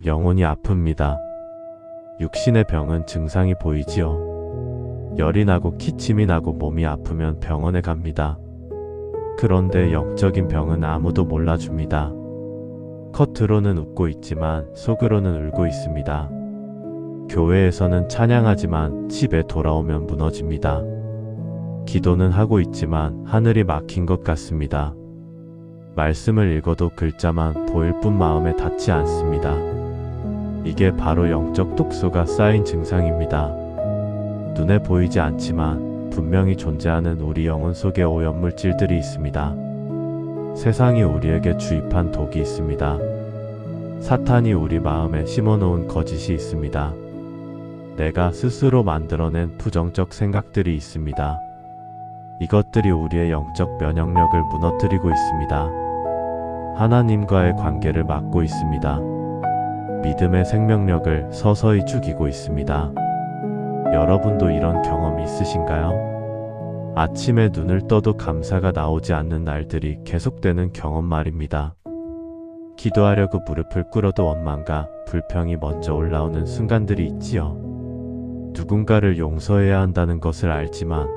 영혼이 아픕니다. 육신의 병은 증상이 보이지요. 열이 나고 기침이 나고 몸이 아프면 병원에 갑니다. 그런데 영적인 병은 아무도 몰라줍니다. 겉으로는 웃고 있지만 속으로는 울고 있습니다. 교회에서는 찬양하지만 집에 돌아오면 무너집니다. 기도는 하고 있지만 하늘이 막힌 것 같습니다. 말씀을 읽어도 글자만 보일 뿐 마음에 닿지 않습니다. 이게 바로 영적 독소가 쌓인 증상입니다. 눈에 보이지 않지만 분명히 존재하는 우리 영혼 속에 오염물질들이 있습니다. 세상이 우리에게 주입한 독이 있습니다. 사탄이 우리 마음에 심어놓은 거짓이 있습니다. 내가 스스로 만들어낸 부정적 생각들이 있습니다. 이것들이 우리의 영적 면역력을 무너뜨리고 있습니다. 하나님과의 관계를 막고 있습니다. 믿음의 생명력을 서서히 죽이고 있습니다. 여러분도 이런 경험 있으신가요? 아침에 눈을 떠도 감사가 나오지 않는 날들이 계속되는 경험 말입니다. 기도하려고 무릎을 꿇어도 원망과 불평이 먼저 올라오는 순간들이 있지요. 누군가를 용서해야 한다는 것을 알지만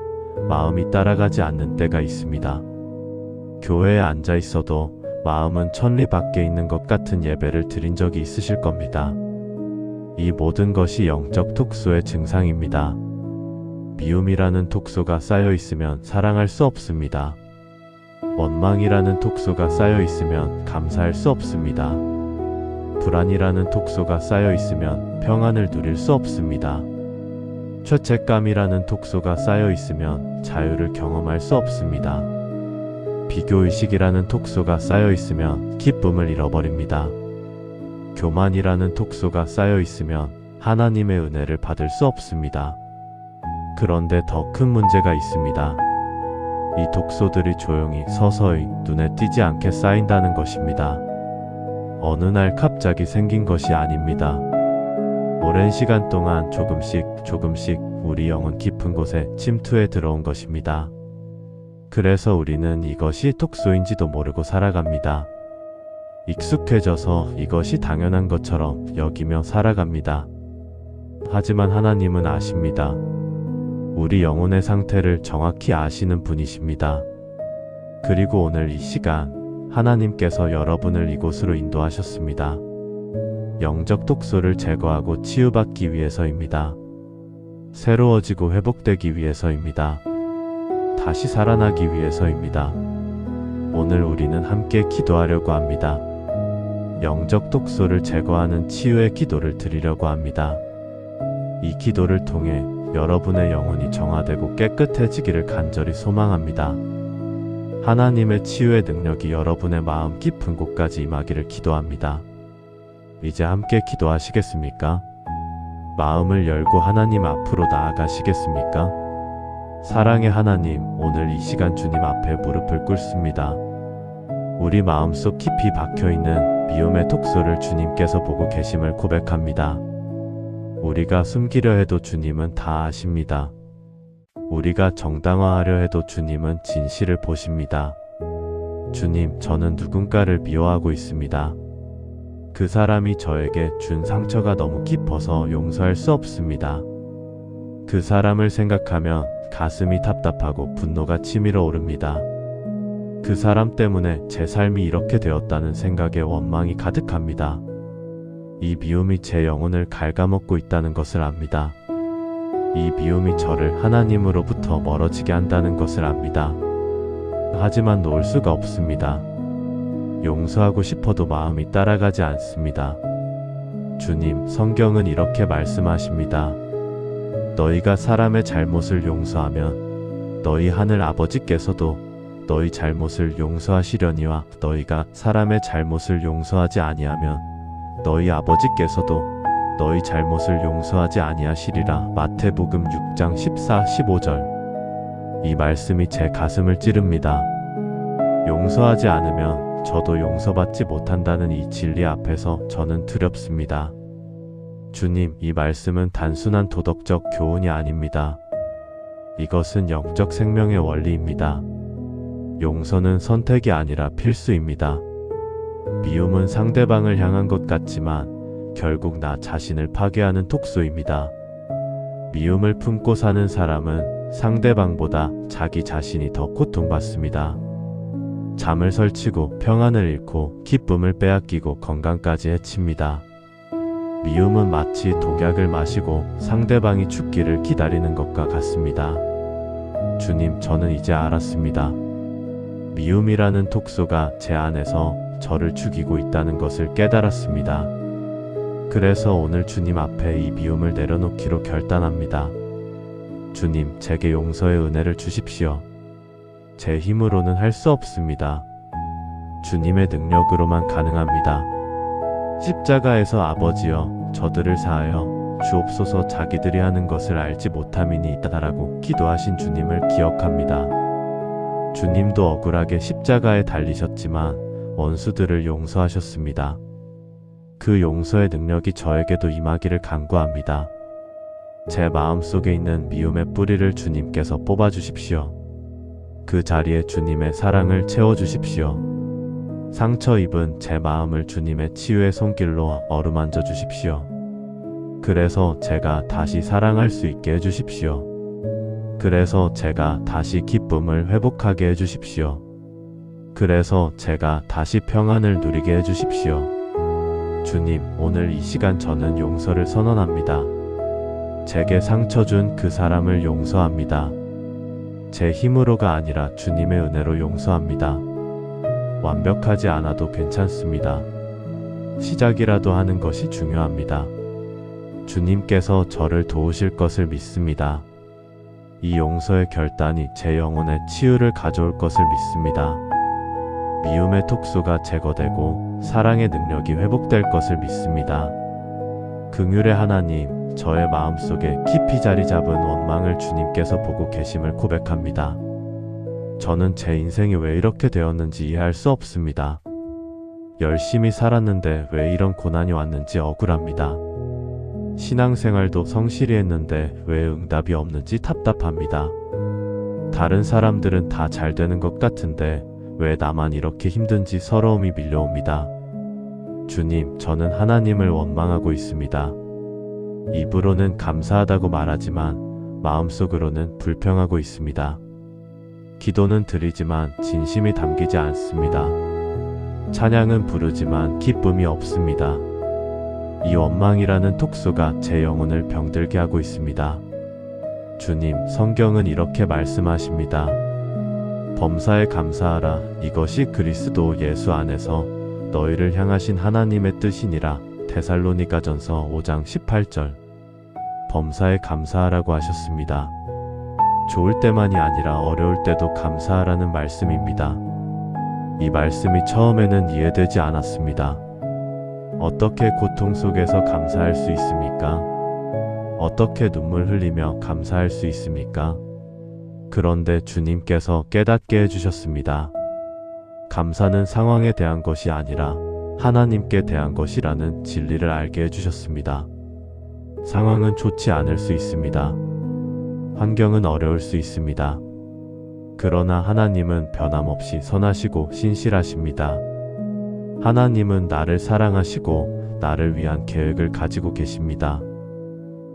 마음이 따라가지 않는 때가 있습니다. 교회에 앉아 있어도 마음은 천리 밖에 있는 것 같은 예배를 드린 적이 있으실 겁니다. 이 모든 것이 영적 독소의 증상입니다. 미움이라는 독소가 쌓여 있으면 사랑할 수 없습니다. 원망이라는 독소가 쌓여 있으면 감사할 수 없습니다. 불안이라는 독소가 쌓여 있으면 평안을 누릴 수 없습니다. 죄책감이라는 독소가 쌓여 있으면 자유를 경험할 수 없습니다. 비교의식이라는 독소가 쌓여 있으면 기쁨을 잃어버립니다. 교만이라는 독소가 쌓여 있으면 하나님의 은혜를 받을 수 없습니다. 그런데 더 큰 문제가 있습니다. 이 독소들이 조용히 서서히 눈에 띄지 않게 쌓인다는 것입니다. 어느 날 갑자기 생긴 것이 아닙니다. 오랜 시간 동안 조금씩 우리 영혼 깊은 곳에 침투해 들어온 것입니다. 그래서 우리는 이것이 독소인지도 모르고 살아갑니다. 익숙해져서 이것이 당연한 것처럼 여기며 살아갑니다. 하지만 하나님은 아십니다. 우리 영혼의 상태를 정확히 아시는 분이십니다. 그리고 오늘 이 시간 하나님께서 여러분을 이곳으로 인도하셨습니다. 영적 독소를 제거하고 치유받기 위해서입니다. 새로워지고 회복되기 위해서입니다. 다시 살아나기 위해서입니다. 오늘 우리는 함께 기도하려고 합니다. 영적 독소를 제거하는 치유의 기도를 드리려고 합니다. 이 기도를 통해 여러분의 영혼이 정화되고 깨끗해지기를 간절히 소망합니다. 하나님의 치유의 능력이 여러분의 마음 깊은 곳까지 임하기를 기도합니다. 이제 함께 기도하시겠습니까? 마음을 열고 하나님 앞으로 나아가시겠습니까? 사랑의 하나님, 오늘 이 시간 주님 앞에 무릎을 꿇습니다. 우리 마음속 깊이 박혀있는 미움의 독소를 주님께서 보고 계심을 고백합니다. 우리가 숨기려 해도 주님은 다 아십니다. 우리가 정당화하려 해도 주님은 진실을 보십니다. 주님, 저는 누군가를 미워하고 있습니다. 그 사람이 저에게 준 상처가 너무 깊어서 용서할 수 없습니다. 그 사람을 생각하면 가슴이 답답하고 분노가 치밀어 오릅니다. 그 사람 때문에 제 삶이 이렇게 되었다는 생각에 원망이 가득합니다. 이 미움이 제 영혼을 갉아먹고 있다는 것을 압니다. 이 미움이 저를 하나님으로부터 멀어지게 한다는 것을 압니다. 하지만 놓을 수가 없습니다. 용서하고 싶어도 마음이 따라가지 않습니다. 주님, 성경은 이렇게 말씀하십니다. 너희가 사람의 잘못을 용서하면 너희 하늘 아버지께서도 너희 잘못을 용서하시려니와 너희가 사람의 잘못을 용서하지 아니하면 너희 아버지께서도 너희 잘못을 용서하지 아니하시리라. 마태복음 6장 14, 15절. 이 말씀이 제 가슴을 찌릅니다. 용서하지 않으면 저도 용서받지 못한다는 이 진리 앞에서 저는 두렵습니다. 주님, 이 말씀은 단순한 도덕적 교훈이 아닙니다. 이것은 영적 생명의 원리입니다. 용서는 선택이 아니라 필수입니다. 미움은 상대방을 향한 것 같지만 결국 나 자신을 파괴하는 톡소입니다. 미움을 품고 사는 사람은 상대방보다 자기 자신이 더 고통받습니다. 잠을 설치고 평안을 잃고 기쁨을 빼앗기고 건강까지 해칩니다. 미움은 마치 독약을 마시고 상대방이 죽기를 기다리는 것과 같습니다. 주님, 저는 이제 알았습니다. 미움이라는 톡소가 제 안에서 저를 죽이고 있다는 것을 깨달았습니다. 그래서 오늘 주님 앞에 이 미움을 내려놓기로 결단합니다. 주님, 제게 용서의 은혜를 주십시오. 제 힘으로는 할 수 없습니다. 주님의 능력으로만 가능합니다. 십자가에서 아버지여, 저들을 사하여 주옵소서, 자기들이 하는 것을 알지 못함이니 있다라고 기도하신 주님을 기억합니다. 주님도 억울하게 십자가에 달리셨지만 원수들을 용서하셨습니다. 그 용서의 능력이 저에게도 임하기를 간구합니다. 제 마음속에 있는 미움의 뿌리를 주님께서 뽑아주십시오. 그 자리에 주님의 사랑을 채워주십시오. 상처 입은 제 마음을 주님의 치유의 손길로 어루만져 주십시오. 그래서 제가 다시 사랑할 수 있게 해주십시오. 그래서 제가 다시 기쁨을 회복하게 해주십시오. 그래서 제가 다시 평안을 누리게 해주십시오. 주님, 오늘 이 시간 저는 용서를 선언합니다. 제게 상처 준 그 사람을 용서합니다. 제 힘으로가 아니라 주님의 은혜로 용서합니다. 완벽하지 않아도 괜찮습니다. 시작이라도 하는 것이 중요합니다. 주님께서 저를 도우실 것을 믿습니다. 이 용서의 결단이 제 영혼의 치유를 가져올 것을 믿습니다. 미움의 톡소가 제거되고 사랑의 능력이 회복될 것을 믿습니다. 긍휼의 하나님, 저의 마음속에 깊이 자리 잡은 원망을 주님께서 보고 계심을 고백합니다. 저는 제 인생이 왜 이렇게 되었는지 이해할 수 없습니다. 열심히 살았는데 왜 이런 고난이 왔는지 억울합니다. 신앙생활도 성실히 했는데 왜 응답이 없는지 답답합니다. 다른 사람들은 다 잘 되는 것 같은데 왜 나만 이렇게 힘든지 서러움이 밀려옵니다. 주님, 저는 하나님을 원망하고 있습니다. 입으로는 감사하다고 말하지만 마음속으로는 불평하고 있습니다. 기도는 드리지만 진심이 담기지 않습니다. 찬양은 부르지만 기쁨이 없습니다. 이 원망이라는 톡소가 제 영혼을 병들게 하고 있습니다. 주님, 성경은 이렇게 말씀하십니다. 범사에 감사하라. 이것이 그리스도 예수 안에서 너희를 향하신 하나님의 뜻이니라. 데살로니가전서 5장 18절. 범사에 감사하라고 하셨습니다. 좋을 때만이 아니라 어려울 때도 감사하라는 말씀입니다. 이 말씀이 처음에는 이해되지 않았습니다. 어떻게 고통 속에서 감사할 수 있습니까? 어떻게 눈물 흘리며 감사할 수 있습니까? 그런데 주님께서 깨닫게 해주셨습니다. 감사는 상황에 대한 것이 아니라 하나님께 대한 것이라는 진리를 알게 해주셨습니다. 상황은 좋지 않을 수 있습니다. 환경은 어려울 수 있습니다. 그러나 하나님은 변함없이 선하시고 신실하십니다. 하나님은 나를 사랑하시고 나를 위한 계획을 가지고 계십니다.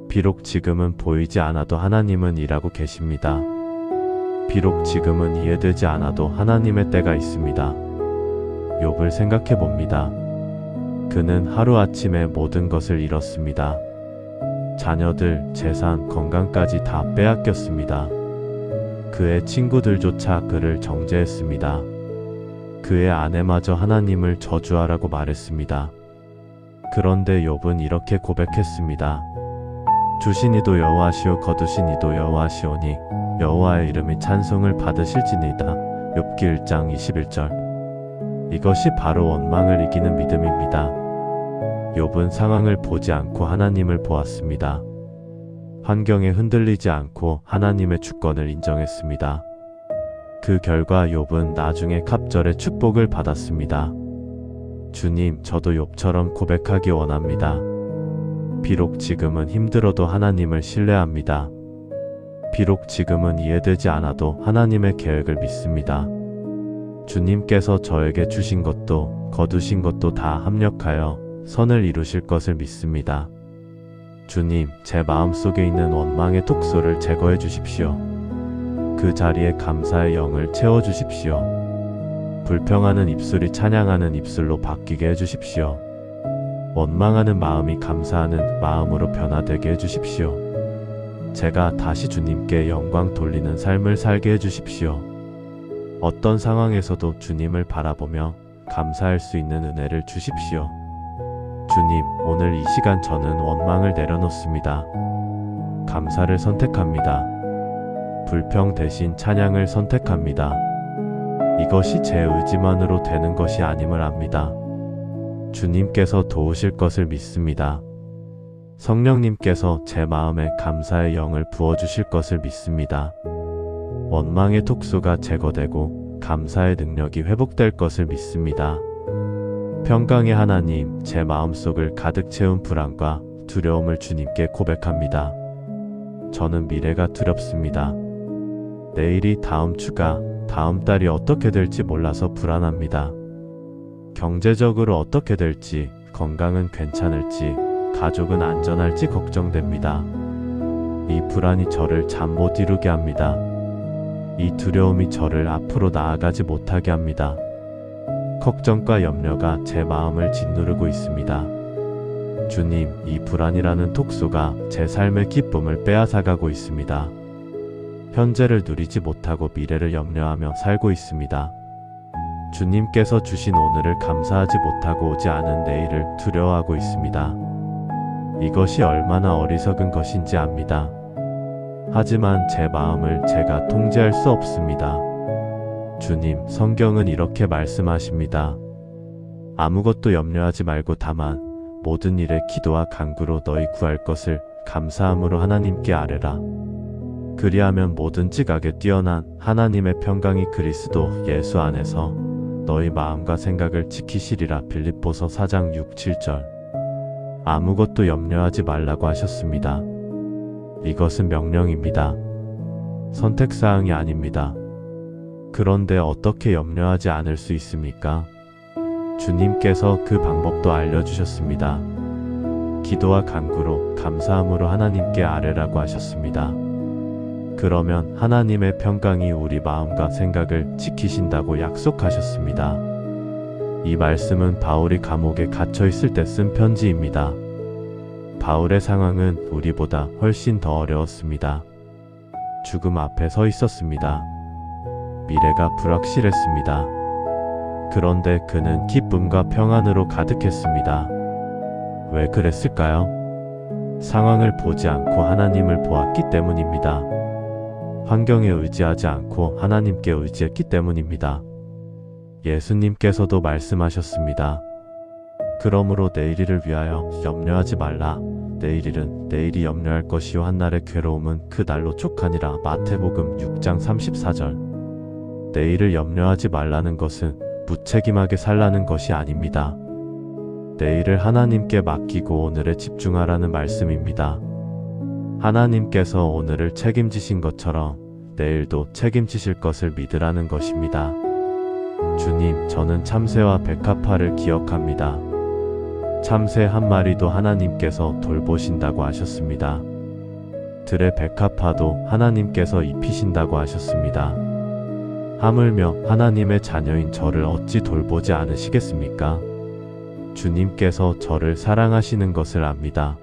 비록 지금은 보이지 않아도 하나님은 일하고 계십니다. 비록 지금은 이해되지 않아도 하나님의 때가 있습니다. 욥을 생각해 봅니다. 그는 하루아침에 모든 것을 잃었습니다. 자녀들, 재산, 건강까지 다 빼앗겼습니다. 그의 친구들조차 그를 정죄했습니다. 그의 아내마저 하나님을 저주하라고 말했습니다. 그런데 욥은 이렇게 고백했습니다. 주신 이도 여호와시오, 거두신 이도 여호와시오니 여호와의 이름이 찬송을 받으실지니이다. 욥기 1장 21절. 이것이 바로 원망을 이기는 믿음입니다. 욥은 상황을 보지 않고 하나님을 보았습니다. 환경에 흔들리지 않고 하나님의 주권을 인정했습니다. 그 결과 욥은 나중에 갑절의 축복을 받았습니다. 주님, 저도 욥처럼 고백하기 원합니다. 비록 지금은 힘들어도 하나님을 신뢰합니다. 비록 지금은 이해되지 않아도 하나님의 계획을 믿습니다. 주님께서 저에게 주신 것도 거두신 것도 다 합력하여 선을 이루실 것을 믿습니다. 주님, 제 마음속에 있는 원망의 독소를 제거해 주십시오. 그 자리에 감사의 영을 채워 주십시오. 불평하는 입술이 찬양하는 입술로 바뀌게 해 주십시오. 원망하는 마음이 감사하는 마음으로 변화되게 해 주십시오. 제가 다시 주님께 영광 돌리는 삶을 살게 해 주십시오. 어떤 상황에서도 주님을 바라보며 감사할 수 있는 은혜를 주십시오. 주님, 오늘 이 시간 저는 원망을 내려놓습니다. 감사를 선택합니다. 불평 대신 찬양을 선택합니다. 이것이 제 의지만으로 되는 것이 아님을 압니다. 주님께서 도우실 것을 믿습니다. 성령님께서 제 마음에 감사의 영을 부어주실 것을 믿습니다. 원망의 톡수가 제거되고 감사의 능력이 회복될 것을 믿습니다. 평강의 하나님, 제 마음속을 가득 채운 불안과 두려움을 주님께 고백합니다. 저는 미래가 두렵습니다. 내일이 다음 주가, 다음 달이 어떻게 될지 몰라서 불안합니다. 경제적으로 어떻게 될지, 건강은 괜찮을지, 가족은 안전할지 걱정됩니다. 이 불안이 저를 잠 못 이루게 합니다. 이 두려움이 저를 앞으로 나아가지 못하게 합니다. 걱정과 염려가 제 마음을 짓누르고 있습니다. 주님, 이 불안이라는 톡수가 제 삶의 기쁨을 빼앗아가고 있습니다. 현재를 누리지 못하고 미래를 염려하며 살고 있습니다. 주님께서 주신 오늘을 감사하지 못하고 오지 않은 내일을 두려워하고 있습니다. 이것이 얼마나 어리석은 것인지 압니다. 하지만 제 마음을 제가 통제할 수 없습니다. 주님, 성경은 이렇게 말씀하십니다. 아무것도 염려하지 말고 다만 모든 일에 기도와 간구로 너희 구할 것을 감사함으로 하나님께 아뢰라. 그리하면 모든 지각에 뛰어난 하나님의 평강이 그리스도 예수 안에서 너희 마음과 생각을 지키시리라. 빌립보서 4장 6, 7절. 아무것도 염려하지 말라고 하셨습니다. 이것은 명령입니다. 선택사항이 아닙니다. 그런데 어떻게 염려하지 않을 수 있습니까? 주님께서 그 방법도 알려주셨습니다. 기도와 간구로 감사함으로 하나님께 아뢰라고 하셨습니다. 그러면 하나님의 평강이 우리 마음과 생각을 지키신다고 약속하셨습니다. 이 말씀은 바울이 감옥에 갇혀 있을 때 쓴 편지입니다. 바울의 상황은 우리보다 훨씬 더 어려웠습니다. 죽음 앞에 서 있었습니다. 미래가 불확실했습니다. 그런데 그는 기쁨과 평안으로 가득했습니다. 왜 그랬을까요? 상황을 보지 않고 하나님을 보았기 때문입니다. 환경에 의지하지 않고 하나님께 의지했기 때문입니다. 예수님께서도 말씀하셨습니다. 그러므로 내일을 위하여 염려하지 말라. 내일일은 내일이 염려할 것이요 한날의 괴로움은 그 날로 족하니라. 마태복음 6장 34절. 내일을 염려하지 말라는 것은 무책임하게 살라는 것이 아닙니다. 내일을 하나님께 맡기고 오늘에 집중하라는 말씀입니다. 하나님께서 오늘을 책임지신 것처럼 내일도 책임지실 것을 믿으라는 것입니다. 주님, 저는 참새와 백합화를 기억합니다. 참새 한 마리도 하나님께서 돌보신다고 하셨습니다. 들의 백합화도 하나님께서 입히신다고 하셨습니다. 하물며 하나님의 자녀인 저를 어찌 돌보지 않으시겠습니까? 주님께서 저를 사랑하시는 것을 압니다.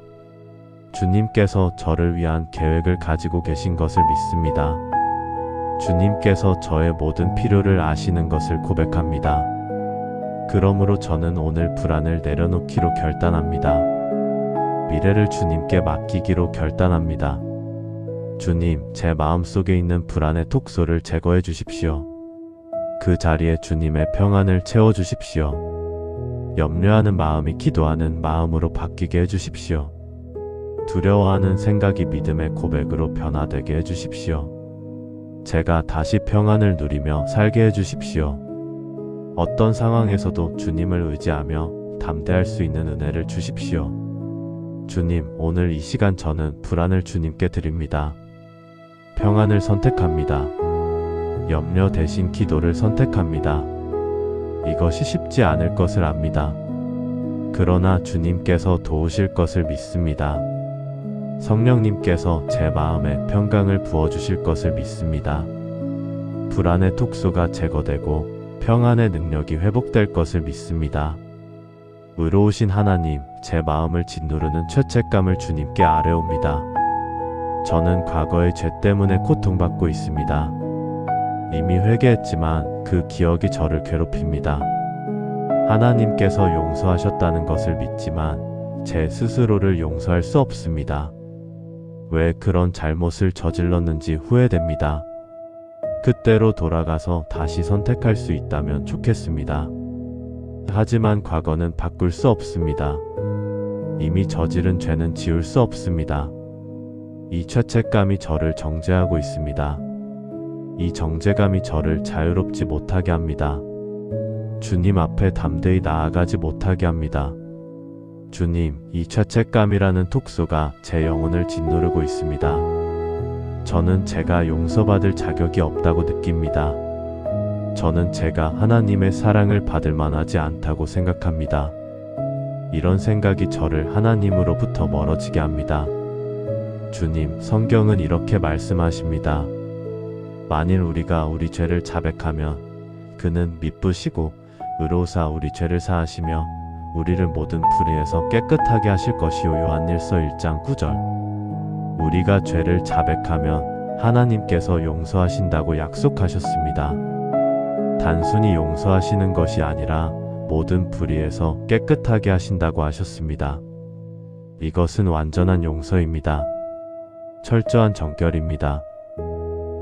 주님께서 저를 위한 계획을 가지고 계신 것을 믿습니다. 주님께서 저의 모든 필요를 아시는 것을 고백합니다. 그러므로 저는 오늘 불안을 내려놓기로 결단합니다. 미래를 주님께 맡기기로 결단합니다. 주님, 제 마음속에 있는 불안의 톡소를 제거해 주십시오. 그 자리에 주님의 평안을 채워 주십시오. 염려하는 마음이 기도하는 마음으로 바뀌게 해 주십시오. 두려워하는 생각이 믿음의 고백으로 변화되게 해 주십시오. 제가 다시 평안을 누리며 살게 해 주십시오. 어떤 상황에서도 주님을 의지하며 담대할 수 있는 은혜를 주십시오. 주님, 오늘 이 시간 저는 불안을 주님께 드립니다. 평안을 선택합니다. 염려 대신 기도를 선택합니다. 이것이 쉽지 않을 것을 압니다. 그러나 주님께서 도우실 것을 믿습니다. 성령님께서 제 마음에 평강을 부어주실 것을 믿습니다. 불안의 톡소가 제거되고 평안의 능력이 회복될 것을 믿습니다. 의로우신 하나님, 제 마음을 짓누르는 죄책감을 주님께 아뢰옵니다. 저는 과거의 죄 때문에 고통받고 있습니다. 이미 회개했지만 그 기억이 저를 괴롭힙니다. 하나님께서 용서하셨다는 것을 믿지만 제 스스로를 용서할 수 없습니다. 왜 그런 잘못을 저질렀는지 후회됩니다. 그때로 돌아가서 다시 선택할 수 있다면 좋겠습니다. 하지만 과거는 바꿀 수 없습니다. 이미 저지른 죄는 지울 수 없습니다. 이 죄책감이 저를 정죄하고 있습니다. 이 정죄감이 저를 자유롭지 못하게 합니다. 주님 앞에 담대히 나아가지 못하게 합니다. 주님, 이 죄책감이라는 톡소가 제 영혼을 짓누르고 있습니다. 저는 제가 용서받을 자격이 없다고 느낍니다. 저는 제가 하나님의 사랑을 받을 만하지 않다고 생각합니다. 이런 생각이 저를 하나님으로부터 멀어지게 합니다. 주님, 성경은 이렇게 말씀하십니다. 만일 우리가 우리 죄를 자백하면 그는 미쁘시고 의로우사 우리 죄를 사하시며 우리를 모든 불의에서 깨끗하게 하실 것이요. 요한일서 1장 9절. 우리가 죄를 자백하면 하나님께서 용서하신다고 약속하셨습니다. 단순히 용서하시는 것이 아니라 모든 불의에서 깨끗하게 하신다고 하셨습니다. 이것은 완전한 용서입니다. 철저한 정결입니다.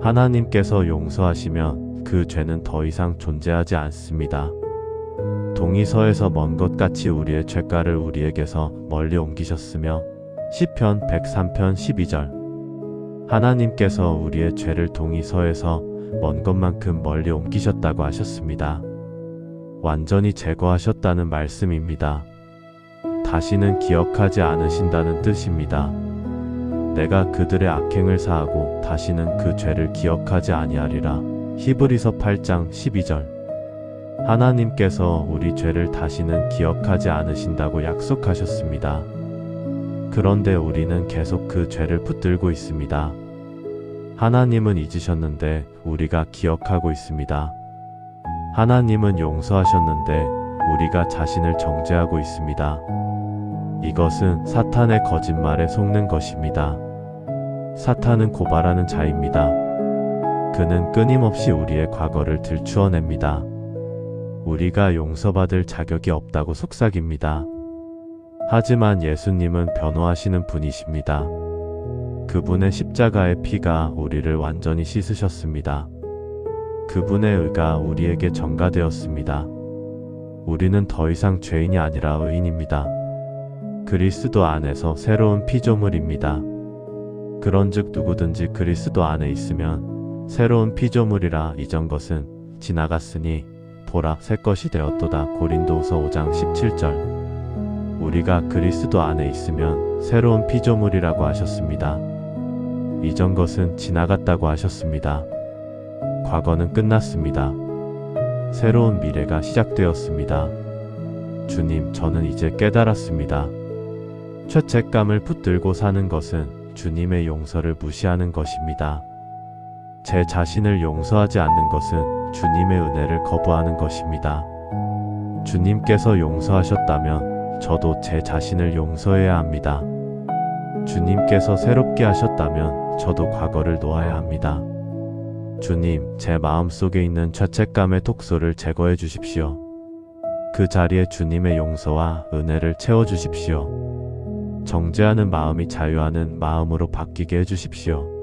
하나님께서 용서하시면 그 죄는 더 이상 존재하지 않습니다. 동이서에서 먼 것 같이 우리의 죄가를 우리에게서 멀리 옮기셨으며 시편 103편 12절. 하나님께서 우리의 죄를 동이서에서 먼 것만큼 멀리 옮기셨다고 하셨습니다. 완전히 제거하셨다는 말씀입니다. 다시는 기억하지 않으신다는 뜻입니다. 내가 그들의 악행을 사하고 다시는 그 죄를 기억하지 아니하리라. 히브리서 8장 12절. 하나님께서 우리 죄를 다시는 기억하지 않으신다고 약속하셨습니다. 그런데 우리는 계속 그 죄를 붙들고 있습니다. 하나님은 잊으셨는데 우리가 기억하고 있습니다. 하나님은 용서하셨는데 우리가 자신을 정죄하고 있습니다. 이것은 사탄의 거짓말에 속는 것입니다. 사탄은 고발하는 자입니다. 그는 끊임없이 우리의 과거를 들추어냅니다. 우리가 용서받을 자격이 없다고 속삭입니다. 하지만 예수님은 변호하시는 분이십니다. 그분의 십자가의 피가 우리를 완전히 씻으셨습니다. 그분의 의가 우리에게 전가되었습니다. 우리는 더 이상 죄인이 아니라 의인입니다. 그리스도 안에서 새로운 피조물입니다. 그런즉 누구든지 그리스도 안에 있으면 새로운 피조물이라. 이전 것은 지나갔으니 보라 새 것이 되었도다. 고린도후서 5장 17절. 우리가 그리스도 안에 있으면 새로운 피조물이라고 하셨습니다. 이전 것은 지나갔다고 하셨습니다. 과거는 끝났습니다. 새로운 미래가 시작되었습니다. 주님, 저는 이제 깨달았습니다. 죄책감을 붙들고 사는 것은 주님의 용서를 무시하는 것입니다. 제 자신을 용서하지 않는 것은 주님의 은혜를 거부하는 것입니다. 주님께서 용서하셨다면 저도 제 자신을 용서해야 합니다. 주님께서 새롭게 하셨다면 저도 과거를 놓아야 합니다. 주님, 제 마음속에 있는 죄책감의 톡소를 제거해 주십시오. 그 자리에 주님의 용서와 은혜를 채워 주십시오. 정죄하는 마음이 자유하는 마음으로 바뀌게 해 주십시오.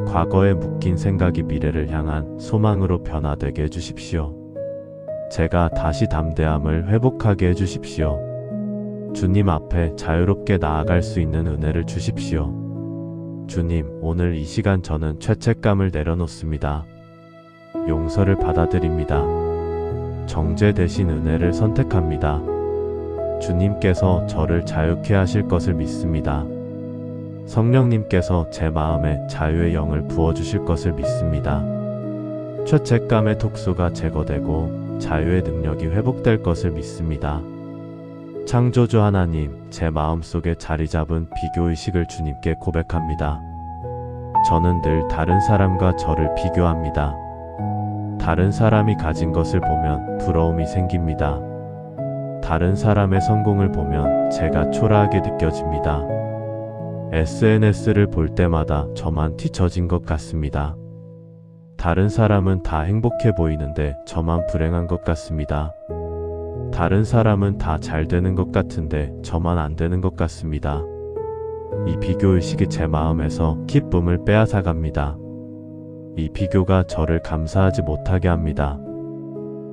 과거에 묶인 생각이 미래를 향한 소망으로 변화되게 해주십시오. 제가 다시 담대함을 회복하게 해주십시오. 주님 앞에 자유롭게 나아갈 수 있는 은혜를 주십시오. 주님, 오늘 이 시간 저는 죄책감을 내려놓습니다. 용서를 받아들입니다. 정죄 대신 은혜를 선택합니다. 주님께서 저를 자유케 하실 것을 믿습니다. 성령님께서 제 마음에 자유의 영을 부어주실 것을 믿습니다. 죄책감의 톡소가 제거되고 자유의 능력이 회복될 것을 믿습니다. 창조주 하나님, 제 마음속에 자리 잡은 비교의식을 주님께 고백합니다. 저는 늘 다른 사람과 저를 비교합니다. 다른 사람이 가진 것을 보면 부러움이 생깁니다. 다른 사람의 성공을 보면 제가 초라하게 느껴집니다. SNS를 볼 때마다 저만 뒤처진 것 같습니다. 다른 사람은 다 행복해 보이는데 저만 불행한 것 같습니다. 다른 사람은 다 잘 되는 것 같은데 저만 안 되는 것 같습니다. 이 비교의식이 제 마음에서 기쁨을 빼앗아갑니다. 이 비교가 저를 감사하지 못하게 합니다.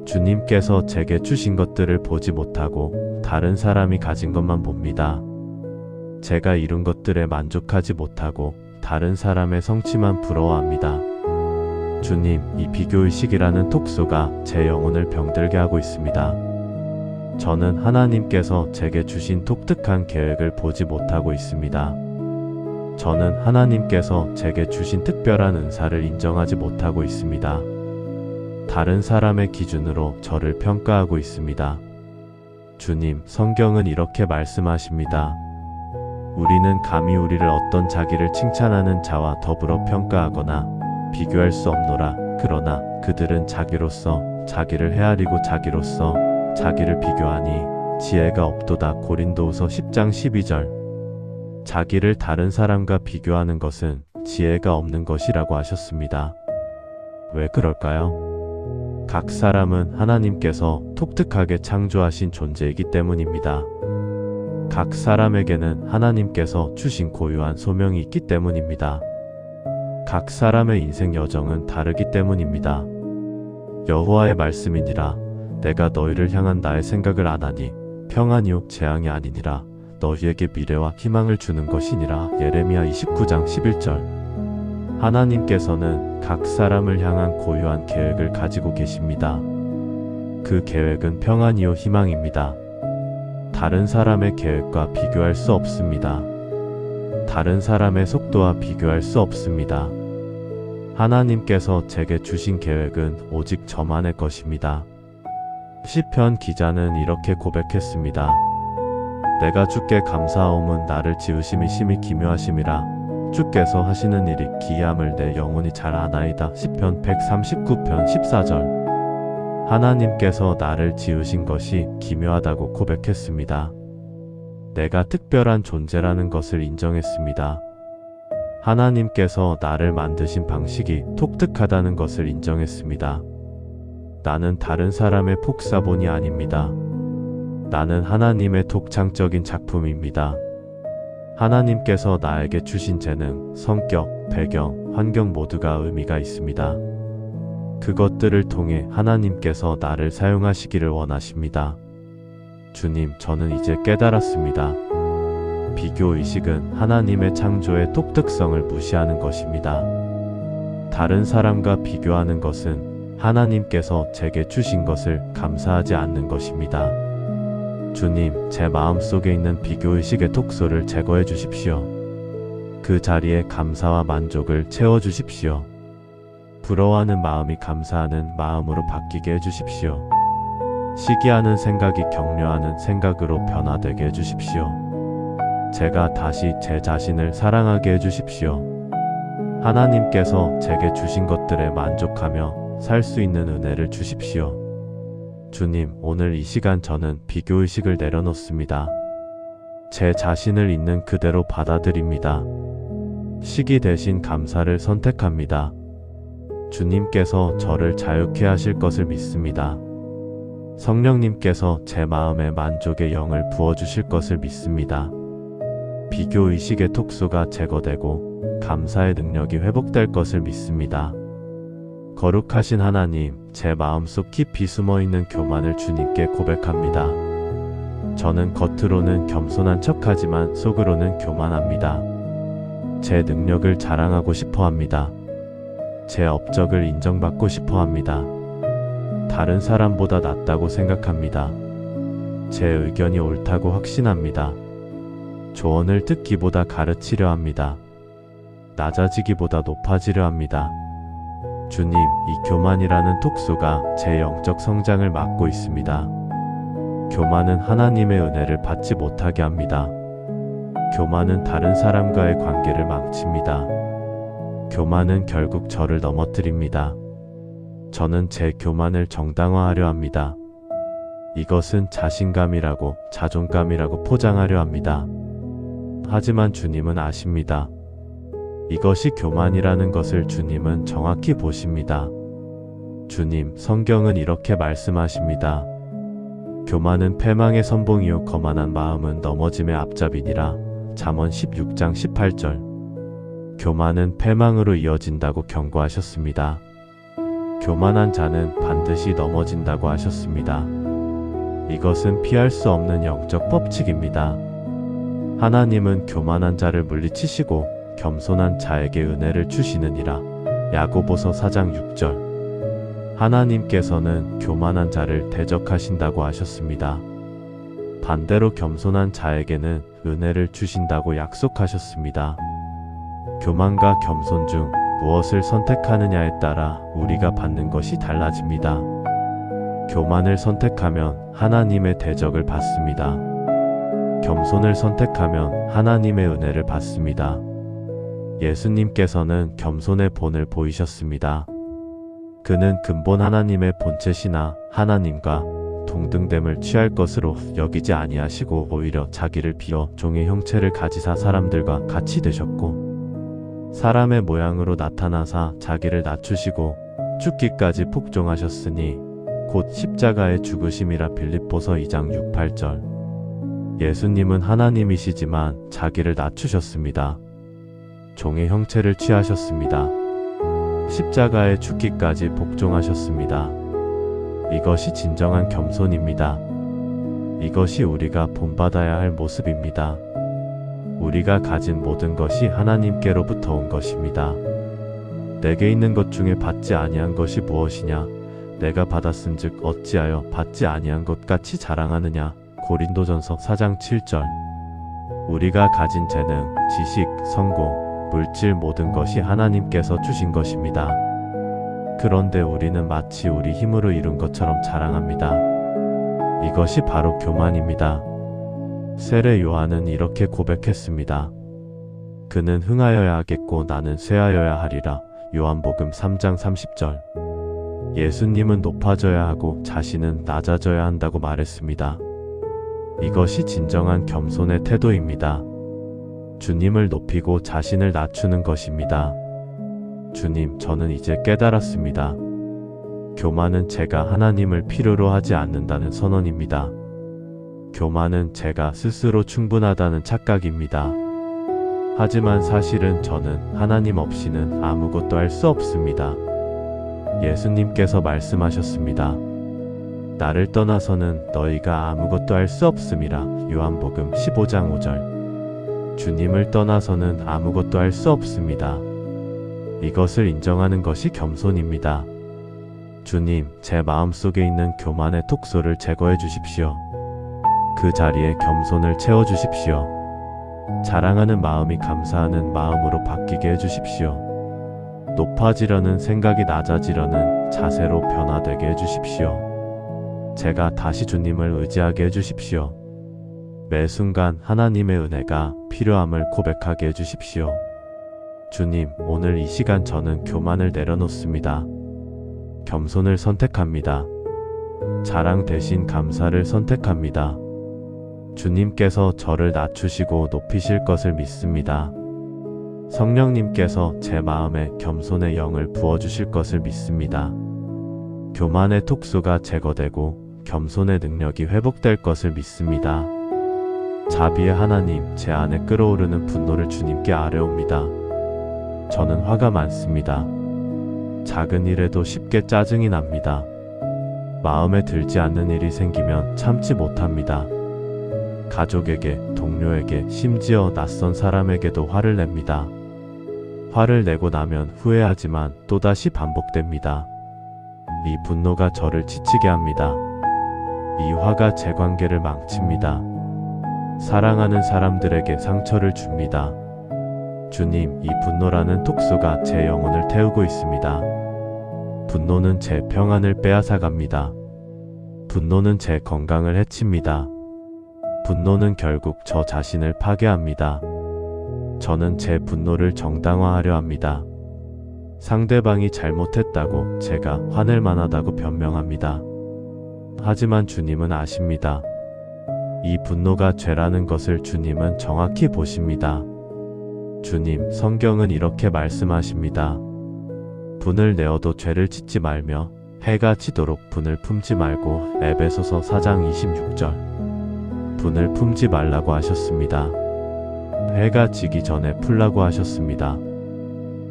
주님께서 제게 주신 것들을 보지 못하고 다른 사람이 가진 것만 봅니다. 제가 이룬 것들에 만족하지 못하고 다른 사람의 성취만 부러워합니다. 주님, 이 비교의식이라는 톡소가 제 영혼을 병들게 하고 있습니다. 저는 하나님께서 제게 주신 독특한 계획을 보지 못하고 있습니다. 저는 하나님께서 제게 주신 특별한 은사를 인정하지 못하고 있습니다. 다른 사람의 기준으로 저를 평가하고 있습니다. 주님, 성경은 이렇게 말씀하십니다. 우리는 감히 우리를 어떤 자기를 칭찬하는 자와 더불어 평가하거나 비교할 수 없노라. 그러나 그들은 자기로서 자기를 헤아리고 자기로서 자기를 비교하니 지혜가 없도다. 고린도후서 10장 12절. 자기를 다른 사람과 비교하는 것은 지혜가 없는 것이라고 하셨습니다. 왜 그럴까요? 각 사람은 하나님께서 독특하게 창조하신 존재이기 때문입니다. 각 사람에게는 하나님께서 주신 고유한 소명이 있기 때문입니다. 각 사람의 인생 여정은 다르기 때문입니다. 여호와의 말씀이니라. 내가 너희를 향한 나의 생각을 아나니 평안이요 재앙이 아니니라. 너희에게 미래와 희망을 주는 것이니라. 예레미야 29장 11절. 하나님께서는 각 사람을 향한 고유한 계획을 가지고 계십니다. 그 계획은 평안이요 희망입니다. 다른 사람의 계획과 비교할 수 없습니다. 다른 사람의 속도와 비교할 수 없습니다. 하나님께서 제게 주신 계획은 오직 저만의 것입니다. 시편 기자는 이렇게 고백했습니다. 내가 주께 감사하옴은 나를 지으심이 심히 기묘하심이라. 주께서 하시는 일이 기이함을 내 영혼이 잘 아나이다. 시편 139편 14절. 하나님께서 나를 지으신 것이 기묘하다고 고백했습니다. 내가 특별한 존재라는 것을 인정했습니다. 하나님께서 나를 만드신 방식이 독특하다는 것을 인정했습니다. 나는 다른 사람의 폭사본이 아닙니다. 나는 하나님의 독창적인 작품입니다. 하나님께서 나에게 주신 재능, 성격, 배경, 환경 모두가 의미가 있습니다. 그것들을 통해 하나님께서 나를 사용하시기를 원하십니다. 주님, 저는 이제 깨달았습니다. 비교의식은 하나님의 창조의 독특성을 무시하는 것입니다. 다른 사람과 비교하는 것은 하나님께서 제게 주신 것을 감사하지 않는 것입니다. 주님, 제 마음속에 있는 비교의식의 톡소를 제거해 주십시오. 그 자리에 감사와 만족을 채워주십시오. 부러워하는 마음이 감사하는 마음으로 바뀌게 해주십시오. 시기하는 생각이 격려하는 생각으로 변화되게 해주십시오. 제가 다시 제 자신을 사랑하게 해주십시오. 하나님께서 제게 주신 것들에 만족하며 살 수 있는 은혜를 주십시오. 주님, 오늘 이 시간 저는 비교의식을 내려놓습니다. 제 자신을 있는 그대로 받아들입니다. 시기 대신 감사를 선택합니다. 주님께서 저를 자유케 하실 것을 믿습니다. 성령님께서 제 마음에 만족의 영을 부어주실 것을 믿습니다. 비교의식의 톡소가 제거되고 감사의 능력이 회복될 것을 믿습니다. 거룩하신 하나님, 제 마음속 깊이 숨어있는 교만을 주님께 고백합니다. 저는 겉으로는 겸손한 척하지만 속으로는 교만합니다. 제 능력을 자랑하고 싶어합니다. 제 업적을 인정받고 싶어합니다. 다른 사람보다 낫다고 생각합니다. 제 의견이 옳다고 확신합니다. 조언을 듣기보다 가르치려 합니다. 낮아지기보다 높아지려 합니다. 주님, 이 교만이라는 톡소가 제 영적 성장을 막고 있습니다. 교만은 하나님의 은혜를 받지 못하게 합니다. 교만은 다른 사람과의 관계를 망칩니다. 교만은 결국 저를 넘어뜨립니다. 저는 제 교만을 정당화하려 합니다. 이것은 자신감이라고, 자존감이라고 포장하려 합니다. 하지만 주님은 아십니다. 이것이 교만이라는 것을 주님은 정확히 보십니다. 주님, 성경은 이렇게 말씀하십니다. 교만은 패망의 선봉이요 거만한 마음은 넘어짐의 앞잡이니라. 잠언 16장 18절. 교만은 패망으로 이어진다고 경고하셨습니다. 교만한 자는 반드시 넘어진다고 하셨습니다. 이것은 피할 수 없는 영적 법칙입니다. 하나님은 교만한 자를 물리치시고 겸손한 자에게 은혜를 주시느니라. 야고보서 4장 6절. 하나님께서는 교만한 자를 대적하신다고 하셨습니다. 반대로 겸손한 자에게는 은혜를 주신다고 약속하셨습니다. 교만과 겸손 중 무엇을 선택하느냐에 따라 우리가 받는 것이 달라집니다. 교만을 선택하면 하나님의 대적을 받습니다. 겸손을 선택하면 하나님의 은혜를 받습니다. 예수님께서는 겸손의 본을 보이셨습니다. 그는 근본 하나님의 본체시나 하나님과 동등됨을 취할 것으로 여기지 아니하시고 오히려 자기를 비어 종의 형체를 가지사 사람들과 같이 되셨고 사람의 모양으로 나타나사 자기를 낮추시고 죽기까지 복종하셨으니 곧 십자가의 죽으심이라. 빌립보서 2장 6, 8절. 예수님은 하나님이시지만 자기를 낮추셨습니다. 종의 형체를 취하셨습니다. 십자가에 죽기까지 복종하셨습니다. 이것이 진정한 겸손입니다. 이것이 우리가 본받아야 할 모습입니다. 우리가 가진 모든 것이 하나님께로부터 온 것입니다. 내게 있는 것 중에 받지 아니한 것이 무엇이냐? 내가 받았은즉 어찌하여 받지 아니한 것 같이 자랑하느냐? 고린도전서 4장 7절. 우리가 가진 재능, 지식, 성공, 물질 모든 것이 하나님께서 주신 것입니다. 그런데 우리는 마치 우리 힘으로 이룬 것처럼 자랑합니다. 이것이 바로 교만입니다. 세례 요한은 이렇게 고백했습니다. 그는 흥하여야 하겠고 나는 쇠하여야 하리라. 요한복음 3장 30절. 예수님은 높아져야 하고 자신은 낮아져야 한다고 말했습니다. 이것이 진정한 겸손의 태도입니다. 주님을 높이고 자신을 낮추는 것입니다. 주님, 저는 이제 깨달았습니다. 교만은 제가 하나님을 필요로 하지 않는다는 선언입니다. 교만은 제가 스스로 충분하다는 착각입니다. 하지만 사실은 저는 하나님 없이는 아무것도 할 수 없습니다. 예수님께서 말씀하셨습니다. 나를 떠나서는 너희가 아무것도 할 수 없음이라. 요한복음 15장 5절. 주님을 떠나서는 아무것도 할 수 없습니다. 이것을 인정하는 것이 겸손입니다. 주님, 제 마음속에 있는 교만의 톡소를 제거해 주십시오. 그 자리에 겸손을 채워 주십시오. 자랑하는 마음이 감사하는 마음으로 바뀌게 해 주십시오. 높아지려는 생각이 낮아지려는 자세로 변화되게 해 주십시오. 제가 다시 주님을 의지하게 해 주십시오. 매 순간 하나님의 은혜가 필요함을 고백하게 해주십시오. 주님, 오늘 이 시간 저는 교만을 내려놓습니다. 겸손을 선택합니다. 자랑 대신 감사를 선택합니다. 주님께서 저를 낮추시고 높이실 것을 믿습니다. 성령님께서 제 마음에 겸손의 영을 부어주실 것을 믿습니다. 교만의 톡수가 제거되고 겸손의 능력이 회복될 것을 믿습니다. 자비의 하나님, 제 안에 끓어오르는 분노를 주님께 아뢰옵니다. 저는 화가 많습니다. 작은 일에도 쉽게 짜증이 납니다. 마음에 들지 않는 일이 생기면 참지 못합니다. 가족에게, 동료에게, 심지어 낯선 사람에게도 화를 냅니다. 화를 내고 나면 후회하지만 또다시 반복됩니다. 이 분노가 저를 지치게 합니다. 이 화가 제 관계를 망칩니다. 사랑하는 사람들에게 상처를 줍니다. 주님, 이 분노라는 톡수가 제 영혼을 태우고 있습니다. 분노는 제 평안을 빼앗아갑니다. 분노는 제 건강을 해칩니다. 분노는 결국 저 자신을 파괴합니다. 저는 제 분노를 정당화하려 합니다. 상대방이 잘못했다고 제가 화낼 만하다고 변명합니다. 하지만 주님은 아십니다. 이 분노가 죄라는 것을 주님은 정확히 보십니다. 주님, 성경은 이렇게 말씀하십니다. 분을 내어도 죄를 짓지 말며 해가 지도록 분을 품지 말고. 에베소서 4장 26절. 분을 품지 말라고 하셨습니다. 해가 지기 전에 풀라고 하셨습니다.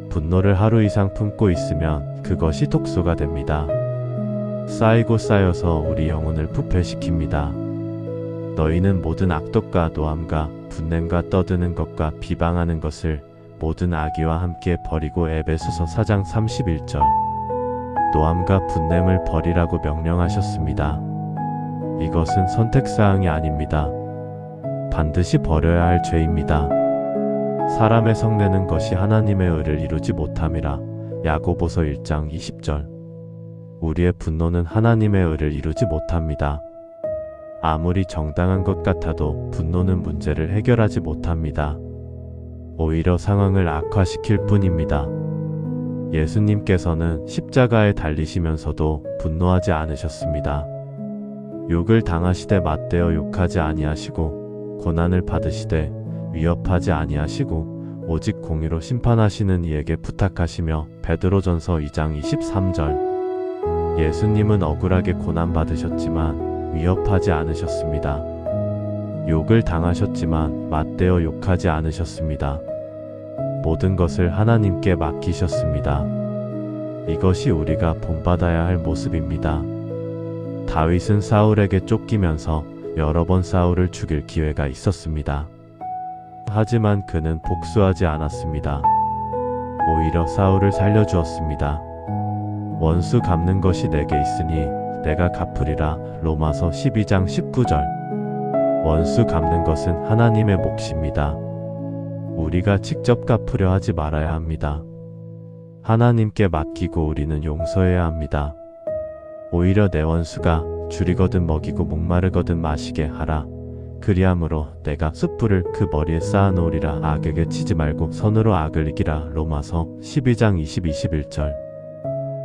분노를 하루 이상 품고 있으면 그것이 독소가 됩니다. 쌓이고 쌓여서 우리 영혼을 부패시킵니다. 너희는 모든 악독과 노함과 분냄과 떠드는 것과 비방하는 것을 모든 악의와 함께 버리고. 에베소서 4장 31절. 노함과 분냄을 버리라고 명령하셨습니다. 이것은 선택사항이 아닙니다. 반드시 버려야 할 죄입니다. 사람의 성내는 것이 하나님의 의를 이루지 못함이라. 야고보서 1장 20절. 우리의 분노는 하나님의 의를 이루지 못합니다. 아무리 정당한 것 같아도 분노는 문제를 해결하지 못합니다. 오히려 상황을 악화시킬 뿐입니다. 예수님께서는 십자가에 달리시면서도 분노하지 않으셨습니다. 욕을 당하시되 맞대어 욕하지 아니하시고, 고난을 받으시되 위협하지 아니하시고, 오직 공의로 심판하시는 이에게 부탁하시며. 베드로전서 2장 23절. 예수님은 억울하게 고난받으셨지만 위협하지 않으셨습니다. 욕을 당하셨지만 맞대어 욕하지 않으셨습니다. 모든 것을 하나님께 맡기셨습니다. 이것이 우리가 본받아야 할 모습입니다. 다윗은 사울에게 쫓기면서 여러 번 사울을 죽일 기회가 있었습니다. 하지만 그는 복수하지 않았습니다. 오히려 사울을 살려주었습니다. 원수 갚는 것이 내게 있으니 내가 갚으리라. 로마서 12장 19절. 원수 갚는 것은 하나님의 몫입니다. 우리가 직접 갚으려 하지 말아야 합니다. 하나님께 맡기고 우리는 용서해야 합니다. 오히려 내 원수가 줄이거든 먹이고 목마르거든 마시게 하라. 그리함으로 내가 숯불을 그 머리에 쌓아놓으리라. 악에게 치지 말고 선으로 악을 이기라. 로마서 12장 21절.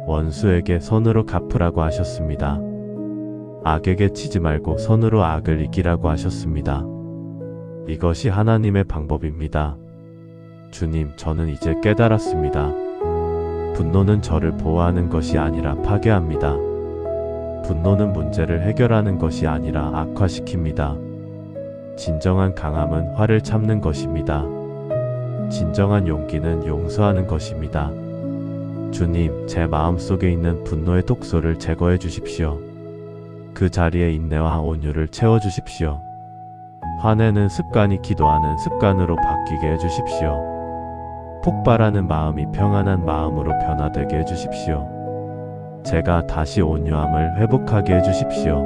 원수에게 선으로 갚으라고 하셨습니다. 악에게 치지 말고 선으로 악을 이기라고 하셨습니다. 이것이 하나님의 방법입니다. 주님, 저는 이제 깨달았습니다. 분노는 저를 보호하는 것이 아니라 파괴합니다. 분노는 문제를 해결하는 것이 아니라 악화시킵니다. 진정한 강함은 화를 참는 것입니다. 진정한 용기는 용서하는 것입니다. 주님, 제 마음속에 있는 분노의 독소를 제거해 주십시오. 그 자리에 인내와 온유를 채워주십시오. 화내는 습관이 기도하는 습관으로 바뀌게 해주십시오. 폭발하는 마음이 평안한 마음으로 변화되게 해주십시오. 제가 다시 온유함을 회복하게 해주십시오.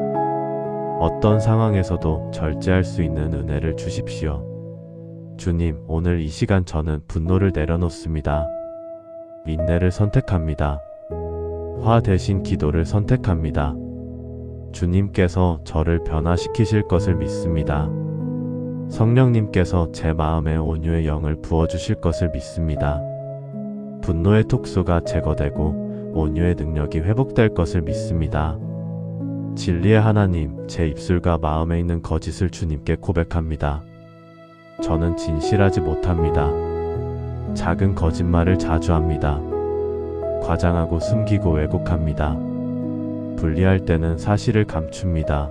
어떤 상황에서도 절제할 수 있는 은혜를 주십시오. 주님, 오늘 이 시간 저는 분노를 내려놓습니다. 인내를 선택합니다. 화 대신 기도를 선택합니다. 주님께서 저를 변화시키실 것을 믿습니다. 성령님께서 제 마음에 온유의 영을 부어주실 것을 믿습니다. 분노의 톡소가 제거되고 온유의 능력이 회복될 것을 믿습니다. 진리의 하나님, 제 입술과 마음에 있는 거짓을 주님께 고백합니다. 저는 진실하지 못합니다. 작은 거짓말을 자주 합니다. 과장하고 숨기고 왜곡합니다. 불리할 때는 사실을 감춥니다.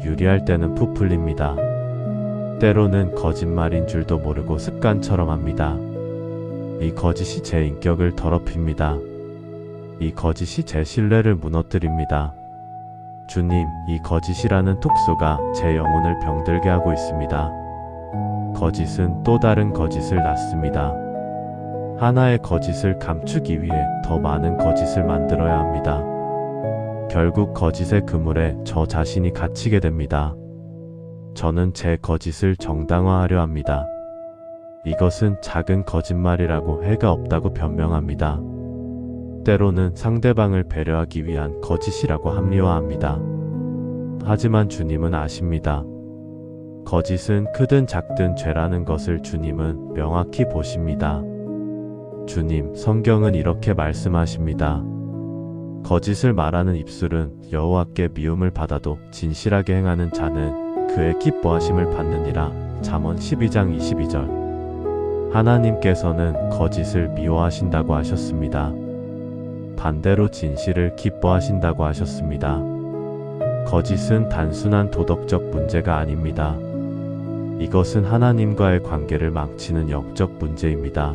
유리할 때는 부풀립니다. 때로는 거짓말인 줄도 모르고 습관처럼 합니다. 이 거짓이 제 인격을 더럽힙니다. 이 거짓이 제 신뢰를 무너뜨립니다. 주님, 이 거짓이라는 톡소가 제 영혼을 병들게 하고 있습니다. 거짓은 또 다른 거짓을 낳습니다. 하나의 거짓을 감추기 위해 더 많은 거짓을 만들어야 합니다. 결국 거짓의 그물에 저 자신이 갇히게 됩니다. 저는 제 거짓을 정당화하려 합니다. 이것은 작은 거짓말이라고 해가 없다고 변명합니다. 때로는 상대방을 배려하기 위한 거짓이라고 합리화합니다. 하지만 주님은 아십니다. 거짓은 크든 작든 죄라는 것을 주님은 명확히 보십니다. 주님, 성경은 이렇게 말씀하십니다. 거짓을 말하는 입술은 여호와께 미움을 받아도 진실하게 행하는 자는 그의 기뻐하심을 받느니라. 잠언 12장 22절. 하나님께서는 거짓을 미워하신다고 하셨습니다. 반대로 진실을 기뻐하신다고 하셨습니다. 거짓은 단순한 도덕적 문제가 아닙니다. 이것은 하나님과의 관계를 망치는 영적 문제입니다.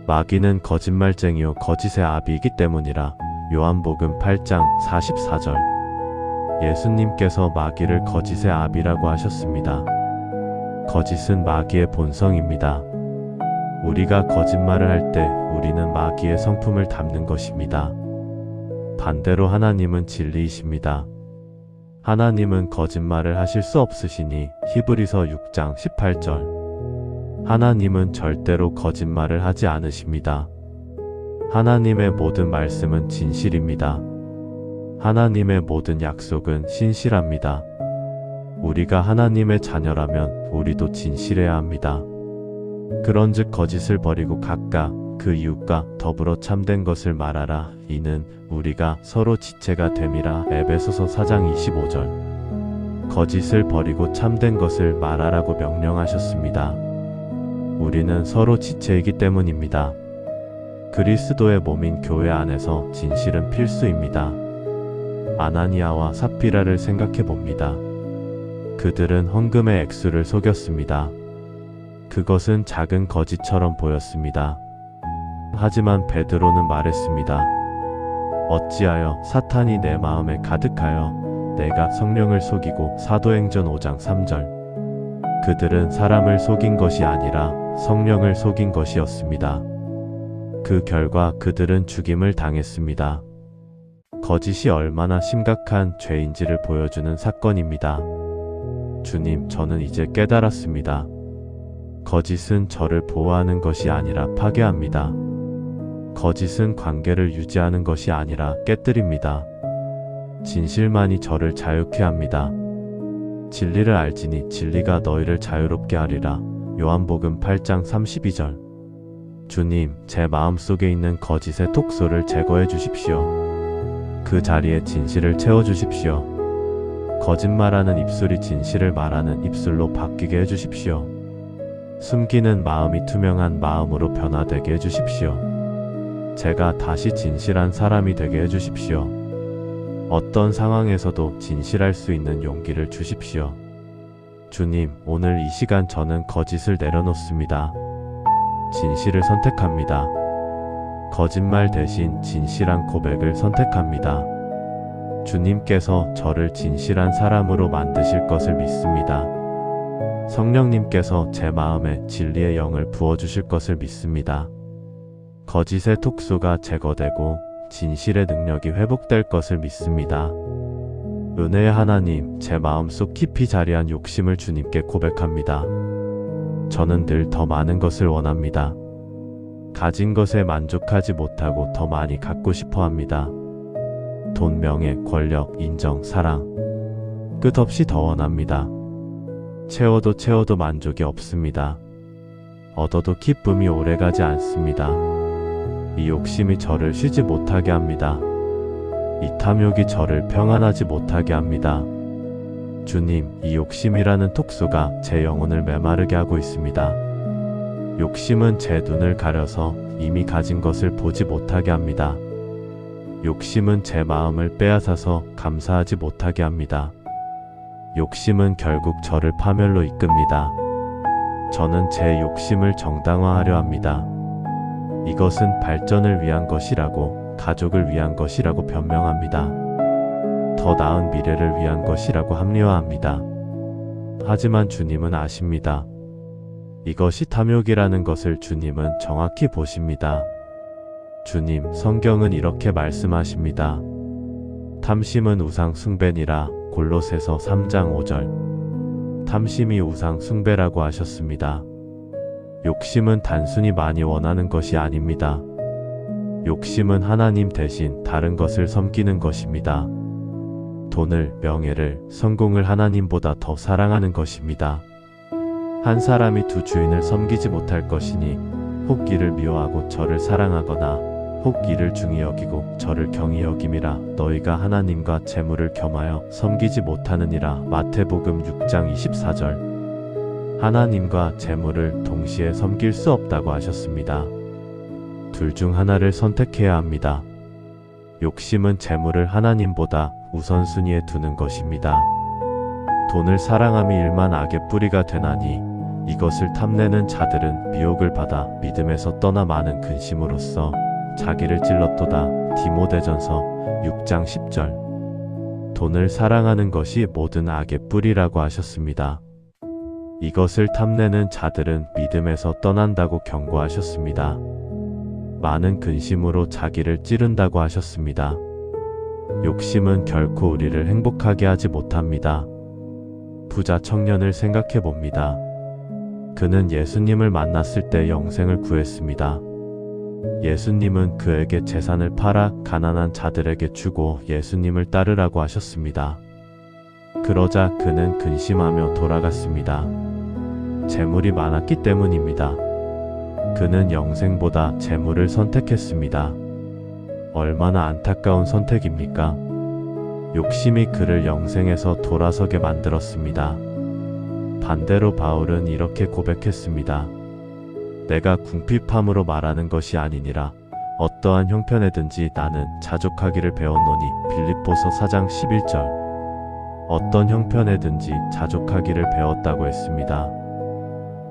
마귀는 거짓말쟁이요 거짓의 아비이기 때문이라. 요한복음 8장 44절. 예수님께서 마귀를 거짓의 아비라고 하셨습니다. 거짓은 마귀의 본성입니다. 우리가 거짓말을 할 때 우리는 마귀의 성품을 담는 것입니다. 반대로 하나님은 진리이십니다. 하나님은 거짓말을 하실 수 없으시니 히브리서 6장 18절. 하나님은 절대로 거짓말을 하지 않으십니다. 하나님의 모든 말씀은 진실입니다. 하나님의 모든 약속은 신실합니다. 우리가 하나님의 자녀라면 우리도 진실해야 합니다. 그런즉 거짓을 버리고 각각 그 이웃과 더불어 참된 것을 말하라. 이는 우리가 서로 지체가 됨이라. 에베소서 4장 25절. 거짓을 버리고 참된 것을 말하라고 명령하셨습니다. 우리는 서로 지체이기 때문입니다. 그리스도의 몸인 교회 안에서 진실은 필수입니다. 아나니아와 삽비라를 생각해 봅니다. 그들은 헌금의 액수를 속였습니다. 그것은 작은 거짓처럼 보였습니다. 하지만 베드로는 말했습니다. 어찌하여 사탄이 내 마음에 가득하여 내가 성령을 속이고. 사도행전 5장 3절. 그들은 사람을 속인 것이 아니라 성령을 속인 것이었습니다. 그 결과 그들은 죽임을 당했습니다. 거짓이 얼마나 심각한 죄인지를 보여주는 사건입니다. 주님, 저는 이제 깨달았습니다. 거짓은 저를 보호하는 것이 아니라 파괴합니다. 거짓은 관계를 유지하는 것이 아니라 깨뜨립니다. 진실만이 저를 자유케 합니다. 진리를 알지니 진리가 너희를 자유롭게 하리라. 요한복음 8장 32절. 주님, 제 마음속에 있는 거짓의 톡소를 제거해 주십시오. 그 자리에 진실을 채워 주십시오. 거짓말하는 입술이 진실을 말하는 입술로 바뀌게 해 주십시오. 숨기는 마음이 투명한 마음으로 변화되게 해 주십시오. 제가 다시 진실한 사람이 되게 해 주십시오. 어떤 상황에서도 진실할 수 있는 용기를 주십시오. 주님, 오늘 이 시간 저는 거짓을 내려놓습니다. 진실을 선택합니다. 거짓말 대신 진실한 고백을 선택합니다. 주님께서 저를 진실한 사람으로 만드실 것을 믿습니다. 성령님께서 제 마음에 진리의 영을 부어주실 것을 믿습니다. 거짓의 톡수가 제거되고 진실의 능력이 회복될 것을 믿습니다. 은혜의 하나님, 제 마음속 깊이 자리한 욕심을 주님께 고백합니다. 저는 늘 더 많은 것을 원합니다. 가진 것에 만족하지 못하고 더 많이 갖고 싶어 합니다. 돈, 명예, 권력, 인정, 사랑. 끝없이 더 원합니다. 채워도 만족이 없습니다. 얻어도 기쁨이 오래가지 않습니다. 이 욕심이 저를 쉬지 못하게 합니다. 이 탐욕이 저를 평안하지 못하게 합니다. 주님, 이 욕심이라는 톡수가 제 영혼을 메마르게 하고 있습니다. 욕심은 제 눈을 가려서 이미 가진 것을 보지 못하게 합니다. 욕심은 제 마음을 빼앗아서 감사하지 못하게 합니다. 욕심은 결국 저를 파멸로 이끕니다. 저는 제 욕심을 정당화하려 합니다. 이것은 발전을 위한 것이라고, 가족을 위한 것이라고 변명합니다. 더 나은 미래를 위한 것이라고 합리화합니다. 하지만 주님은 아십니다. 이것이 탐욕이라는 것을 주님은 정확히 보십니다. 주님, 성경은 이렇게 말씀하십니다. 탐심은 우상 숭배니라. 골로새서 3장 5절. 탐심이 우상 숭배라고 하셨습니다. 욕심은 단순히 많이 원하는 것이 아닙니다. 욕심은 하나님 대신 다른 것을 섬기는 것입니다. 돈을, 명예를, 성공을 하나님보다 더 사랑하는 것입니다. 한 사람이 두 주인을 섬기지 못할 것이니 혹 이를 미워하고 저를 사랑하거나 혹 이를 중히 여기고 저를 경히 여김이라. 너희가 하나님과 재물을 겸하여 섬기지 못하느니라. 마태복음 6장 24절. 하나님과 재물을 동시에 섬길 수 없다고 하셨습니다. 둘 중 하나를 선택해야 합니다. 욕심은 재물을 하나님보다 우선순위에 두는 것입니다. 돈을 사랑함이 일만 악의 뿌리가 되나니 이것을 탐내는 자들은 미혹을 받아 믿음에서 떠나 많은 근심으로써 자기를 찔렀도다. 디모데전서 6장 10절. 돈을 사랑하는 것이 모든 악의 뿌리라고 하셨습니다. 이것을 탐내는 자들은 믿음에서 떠난다고 경고하셨습니다. 많은 근심으로 자기를 찌른다고 하셨습니다. 욕심은 결코 우리를 행복하게 하지 못합니다. 부자 청년을 생각해 봅니다. 그는 예수님을 만났을 때 영생을 구했습니다. 예수님은 그에게 재산을 팔아 가난한 자들에게 주고 예수님을 따르라고 하셨습니다. 그러자 그는 근심하며 돌아갔습니다. 재물이 많았기 때문입니다. 그는 영생보다 재물을 선택했습니다. 얼마나 안타까운 선택입니까? 욕심이 그를 영생에서 돌아서게 만들었습니다. 반대로 바울은 이렇게 고백했습니다. 내가 궁핍함으로 말하는 것이 아니니라. 어떠한 형편에든지 나는 자족하기를 배웠노니. 빌립보서 4장 11절. 어떤 형편에든지 자족하기를 배웠다고 했습니다.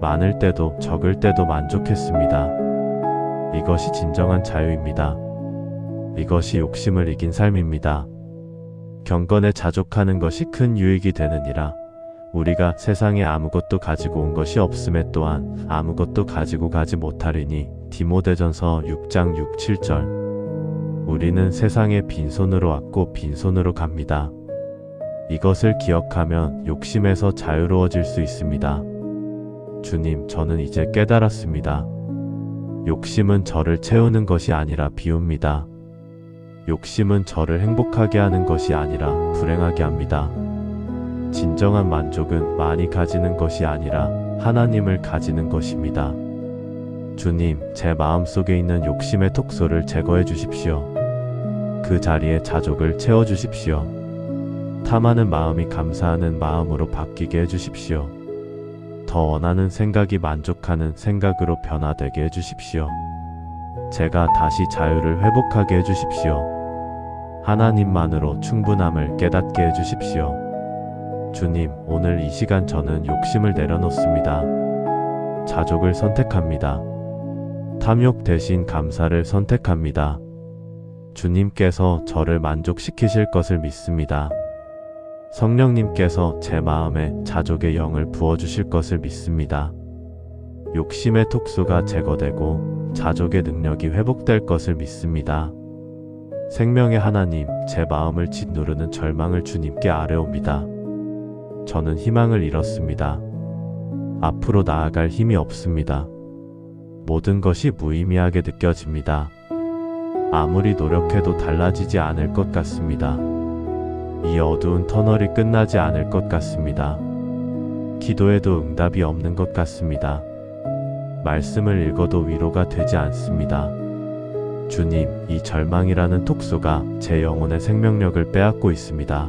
많을 때도 적을 때도 만족했습니다. 이것이 진정한 자유입니다. 이것이 욕심을 이긴 삶입니다. 경건에 자족하는 것이 큰 유익이 되느니라. 우리가 세상에 아무것도 가지고 온 것이 없음에 또한 아무것도 가지고 가지 못하리니. 디모데전서 6장 6, 7절. 우리는 세상에 빈손으로 왔고 빈손으로 갑니다. 이것을 기억하면 욕심에서 자유로워질 수 있습니다. 주님, 저는 이제 깨달았습니다. 욕심은 저를 채우는 것이 아니라 비웁니다. 욕심은 저를 행복하게 하는 것이 아니라 불행하게 합니다. 진정한 만족은 많이 가지는 것이 아니라 하나님을 가지는 것입니다. 주님, 제 마음속에 있는 욕심의 톡소를 제거해 주십시오. 그 자리에 자족을 채워 주십시오. 탐하는 마음이 감사하는 마음으로 바뀌게 해 주십시오. 더 원하는 생각이 만족하는 생각으로 변화되게 해 주십시오. 제가 다시 자유를 회복하게 해 주십시오. 하나님만으로 충분함을 깨닫게 해 주십시오. 주님, 오늘 이 시간 저는 욕심을 내려놓습니다. 자족을 선택합니다. 탐욕 대신 감사를 선택합니다. 주님께서 저를 만족시키실 것을 믿습니다. 성령님께서 제 마음에 자족의 영을 부어주실 것을 믿습니다. 욕심의 톡수가 제거되고 자족의 능력이 회복될 것을 믿습니다. 생명의 하나님, 제 마음을 짓누르는 절망을 주님께 아뢰옵니다. 저는 희망을 잃었습니다. 앞으로 나아갈 힘이 없습니다. 모든 것이 무의미하게 느껴집니다. 아무리 노력해도 달라지지 않을 것 같습니다. 이 어두운 터널이 끝나지 않을 것 같습니다. 기도해도 응답이 없는 것 같습니다. 말씀을 읽어도 위로가 되지 않습니다. 주님, 이 절망이라는 톡소가 제 영혼의 생명력을 빼앗고 있습니다.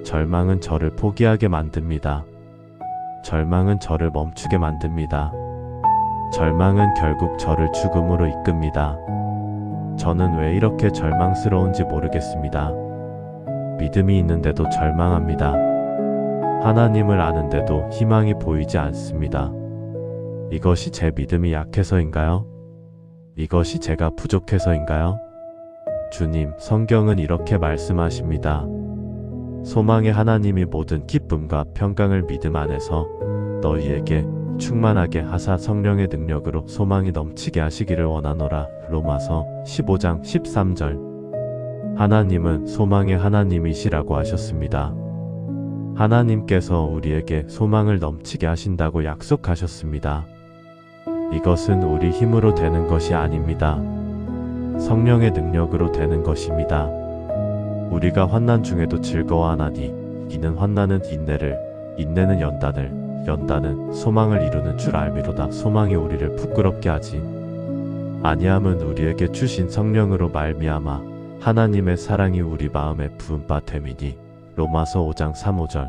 절망은 저를 포기하게 만듭니다. 절망은 저를 멈추게 만듭니다. 절망은 결국 저를 죽음으로 이끕니다. 저는 왜 이렇게 절망스러운지 모르겠습니다. 믿음이 있는데도 절망합니다. 하나님을 아는데도 희망이 보이지 않습니다. 이것이 제 믿음이 약해서인가요? 이것이 제가 부족해서인가요? 주님, 성경은 이렇게 말씀하십니다. 소망의 하나님이 모든 기쁨과 평강을 믿음 안에서 너희에게 충만하게 하사 성령의 능력으로 소망이 넘치게 하시기를 원하노라. 로마서 15장 13절. 하나님은 소망의 하나님이시라고 하셨습니다. 하나님께서 우리에게 소망을 넘치게 하신다고 약속하셨습니다. 이것은 우리 힘으로 되는 것이 아닙니다. 성령의 능력으로 되는 것입니다. 우리가 환난 중에도 즐거워하나니 이는 환난은 인내를, 인내는 연단을, 연단은 소망을 이루는 줄 알미로다. 소망이 우리를 부끄럽게 하지 아니함은 우리에게 주신 성령으로 말미암아 하나님의 사랑이 우리 마음에 부은 바 됨이니. 로마서 5장 3, 5절.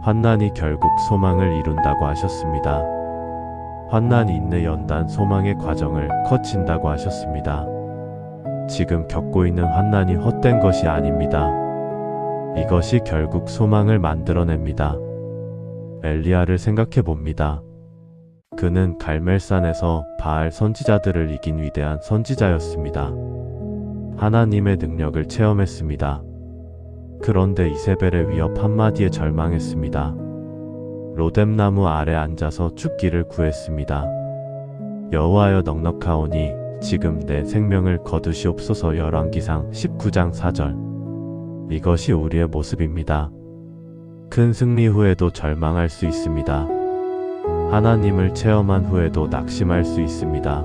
환난이 결국 소망을 이룬다고 하셨습니다. 환난, 인내, 연단, 소망의 과정을 거친다고 하셨습니다. 지금 겪고 있는 환난이 헛된 것이 아닙니다. 이것이 결국 소망을 만들어냅니다. 엘리야를 생각해 봅니다. 그는 갈멜산에서 바알 선지자들을 이긴 위대한 선지자였습니다. 하나님의 능력을 체험했습니다. 그런데 이세벨의 위협 한마디에 절망했습니다. 로뎀나무 아래 앉아서 죽기를 구했습니다. 여호와여 넉넉하오니 지금 내 생명을 거두시옵소서. 열왕기상 19장 4절. 이것이 우리의 모습입니다. 큰 승리 후에도 절망할 수 있습니다. 하나님을 체험한 후에도 낙심할 수 있습니다.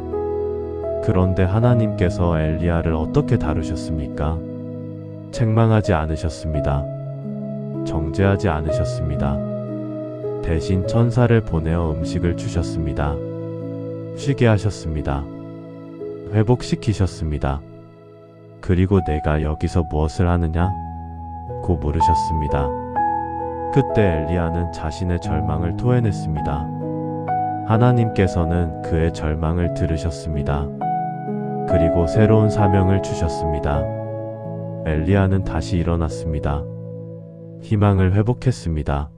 그런데 하나님께서 엘리야를 어떻게 다루셨습니까? 책망하지 않으셨습니다. 정죄하지 않으셨습니다. 대신 천사를 보내어 음식을 주셨습니다. 쉬게 하셨습니다. 회복시키셨습니다. 그리고 내가 여기서 무엇을 하느냐? 고 물으셨습니다. 그때 엘리야는 자신의 절망을 토해냈습니다. 하나님께서는 그의 절망을 들으셨습니다. 그리고 새로운 사명을 주셨습니다. 엘리야는 다시 일어났습니다. 희망을 회복했습니다.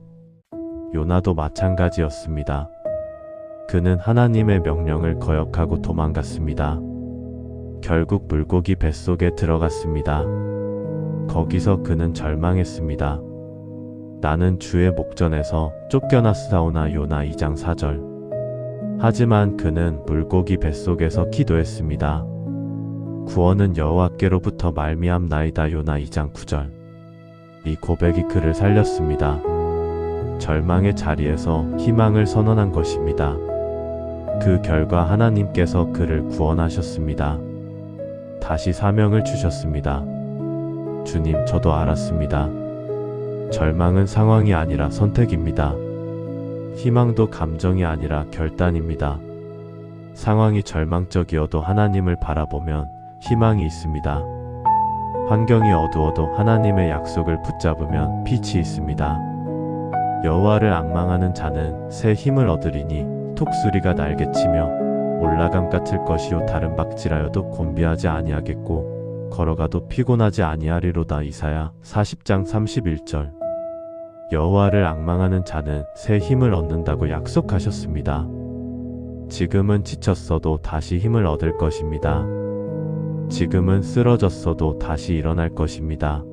요나도 마찬가지였습니다. 그는 하나님의 명령을 거역하고 도망갔습니다. 결국 물고기 뱃속에 들어갔습니다. 거기서 그는 절망했습니다. 나는 주의 목전에서 쫓겨났사오나. 요나 2장 4절. 하지만 그는 물고기 뱃속에서 기도했습니다. 구원은 여호와께로부터 말미암나이다. 요나 2장 9절. 이 고백이 그를 살렸습니다. 절망의 자리에서 희망을 선언한 것입니다. 그 결과 하나님께서 그를 구원하셨습니다. 다시 사명을 주셨습니다. 주님, 저도 알았습니다. 절망은 상황이 아니라 선택입니다. 희망도 감정이 아니라 결단입니다. 상황이 절망적이어도 하나님을 바라보면 희망이 있습니다. 환경이 어두워도 하나님의 약속을 붙잡으면 빛이 있습니다. 여호와를 앙망하는 자는 새 힘을 얻으리니 톡수리가 날개치며 올라감 같을 것이요 다른 박질하여도 곤비하지 아니하겠고 걸어가도 피곤하지 아니하리로다. 이사야 40장 31절. 여호와를 앙망하는 자는 새 힘을 얻는다고 약속하셨습니다. 지금은 지쳤어도 다시 힘을 얻을 것입니다. 지금은 쓰러졌어도 다시 일어날 것입니다.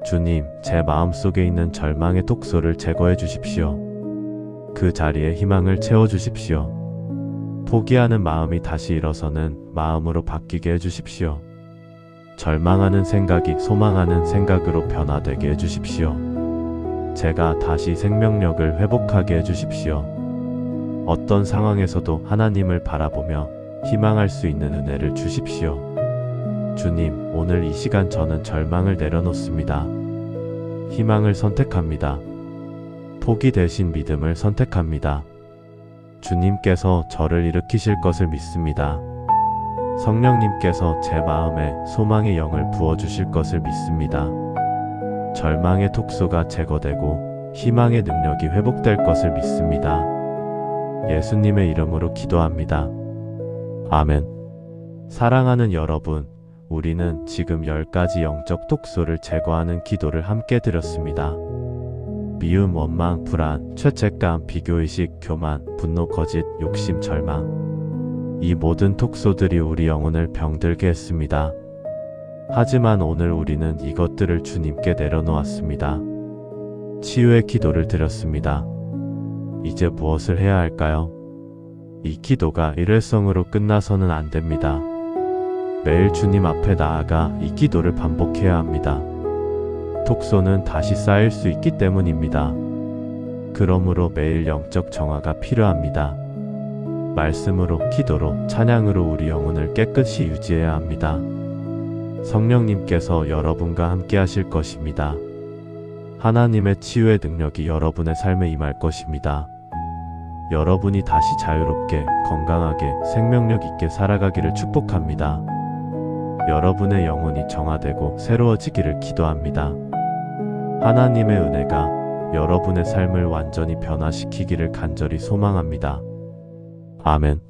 주님, 제 마음속에 있는 절망의 독소를 제거해 주십시오. 그 자리에 희망을 채워 주십시오. 포기하는 마음이 다시 일어서는 마음으로 바뀌게 해주십시오. 절망하는 생각이 소망하는 생각으로 변화되게 해주십시오. 제가 다시 생명력을 회복하게 해주십시오. 어떤 상황에서도 하나님을 바라보며 희망할 수 있는 은혜를 주십시오. 주님, 오늘 이 시간 저는 절망을 내려놓습니다. 희망을 선택합니다. 포기 대신 믿음을 선택합니다. 주님께서 저를 일으키실 것을 믿습니다. 성령님께서 제 마음에 소망의 영을 부어주실 것을 믿습니다. 절망의 독소가 제거되고 희망의 능력이 회복될 것을 믿습니다. 예수님의 이름으로 기도합니다. 아멘. 사랑하는 여러분, 우리는 지금 10가지 영적 독소를 제거하는 기도를 함께 드렸습니다. 미움, 원망, 불안, 죄책감, 비교의식, 교만, 분노, 거짓, 욕심, 절망. 이 모든 독소들이 우리 영혼을 병들게 했습니다. 하지만 오늘 우리는 이것들을 주님께 내려놓았습니다. 치유의 기도를 드렸습니다. 이제 무엇을 해야 할까요? 이 기도가 일회성으로 끝나서는 안 됩니다. 매일 주님 앞에 나아가 이 기도를 반복해야 합니다. 독소는 다시 쌓일 수 있기 때문입니다. 그러므로 매일 영적 정화가 필요합니다. 말씀으로, 기도로, 찬양으로 우리 영혼을 깨끗이 유지해야 합니다. 성령님께서 여러분과 함께 하실 것입니다. 하나님의 치유의 능력이 여러분의 삶에 임할 것입니다. 여러분이 다시 자유롭게, 건강하게, 생명력 있게 살아가기를 축복합니다. 여러분의 영혼이 정화되고 새로워지기를 기도합니다. 하나님의 은혜가 여러분의 삶을 완전히 변화시키기를 간절히 소망합니다. 아멘.